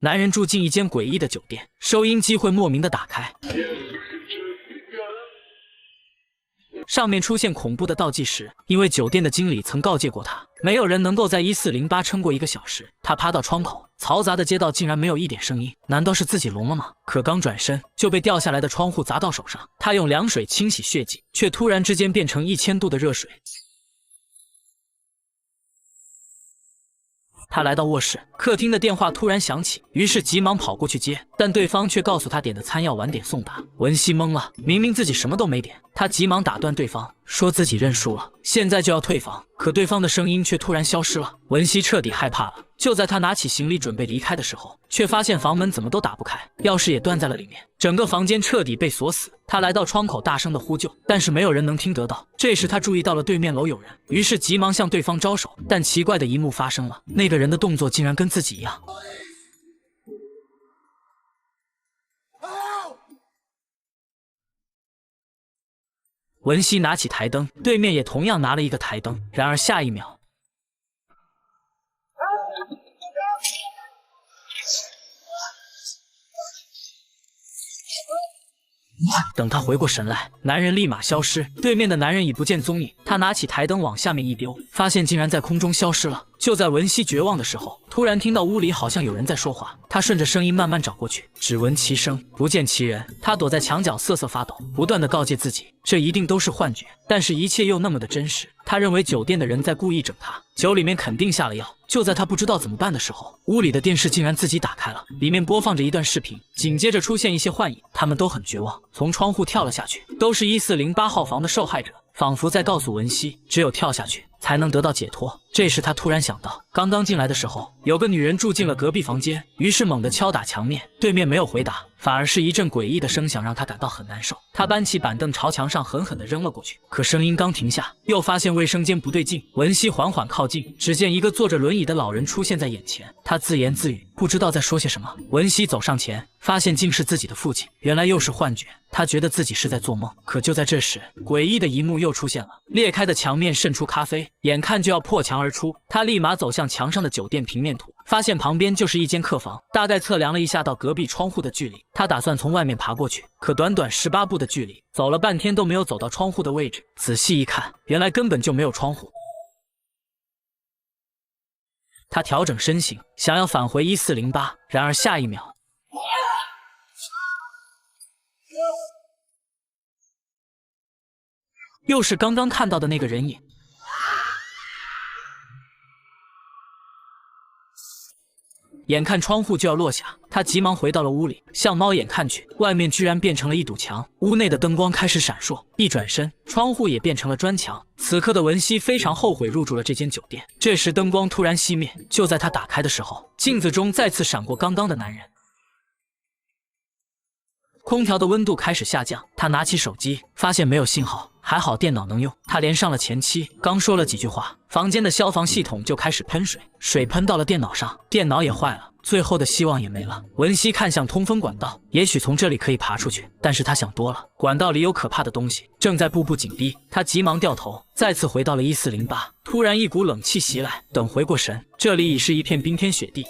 男人住进一间诡异的酒店，收音机会莫名的打开。上面出现恐怖的倒计时，因为酒店的经理曾告诫过他，没有人能够在1408撑过1个小时。他趴到窗口，嘈杂的街道竟然没有一点声音，难道是自己聋了吗？可刚转身就被掉下来的窗户砸到手上，他用凉水清洗血迹，却突然之间变成1000度的热水。他来到卧室，客厅的电话突然响起，于是急忙跑过去接，但对方却告诉他点的餐要晚点送达。文熙懵了，明明自己什么都没点，他急忙打断对方，说自己认输了，现在就要退房。可对方的声音却突然消失了，文熙彻底害怕了。就在他拿起行李准备离开的时候，却发现房门怎么都打不开，钥匙也断在了里面，整个房间彻底被锁死。他来到窗口大声的呼救，但是没有人能听得到。这时他注意到了对面楼有人，于是急忙向对方招手，但奇怪的一幕发生了，那个人的动作竟然跟自己一样。文熙拿起台灯，对面也同样拿了一个台灯，然而下一秒，等他回过神来，男人立马消失，对面的男人已不见踪影。他拿起台灯往下面一丢，发现竟然在空中消失了。就在文熙绝望的时候，突然听到屋里好像有人在说话。他顺着声音慢慢找过去，只闻其声不见其人。他躲在墙角瑟瑟发抖，不断的告诫自己，这一定都是幻觉，但是一切又那么的真实。他认为酒店的人在故意整他，酒里面肯定下了药。就在他不知道怎么办的时候，屋里的电视竟然自己打开了，里面播放着一段视频，紧接着出现一些幻影，他们都很绝望，从窗户跳了下去，都是1408号房的受害者，仿佛在告诉文熙，只有跳下去才能得到解脱。这时他突然想到，刚刚进来的时候有个女人住进了隔壁房间，于是猛地敲打墙面，对面没有回答，反而是一阵诡异的声响让他感到很难受。他搬起板凳朝墙上狠狠地扔了过去，可声音刚停下，又发现卫生间不对劲。文熙缓缓靠近，只见一个坐着轮椅的老人出现在眼前，他自言自语，不知道在说些什么。文熙走上前，发现竟是自己的父亲，原来又是幻觉，他觉得自己是在做梦。可就在这时，诡异的一幕又出现了，裂开的墙面渗出咖啡，眼看就要破墙而出。他立马走向墙上的酒店平面图，发现旁边就是一间客房，大概测量了一下到隔壁窗户的距离，他打算从外面爬过去，可短短18步的距离，走了半天都没有走到窗户的位置。仔细一看，原来根本就没有窗户。他调整身形，想要返回1408，然而下一秒，又是刚刚看到的那个人影。眼看窗户就要落下，他急忙回到了屋里，向猫眼看去，外面居然变成了一堵墙，屋内的灯光开始闪烁。一转身，窗户也变成了砖墙。此刻的文熙非常后悔入住了这间酒店。这时灯光突然熄灭，就在他打开的时候，镜子中再次闪过刚刚的男人。空调的温度开始下降，他拿起手机，发现没有信号，还好电脑能用。他连上了前妻，刚说了几句话，房间的消防系统就开始喷水，水喷到了电脑上，电脑也坏了，最后的希望也没了。文熙看向通风管道，也许从这里可以爬出去，但是他想多了，管道里有可怕的东西，正在步步紧逼。他急忙掉头，再次回到了1408。突然一股冷气袭来，等回过神，这里已是一片冰天雪地。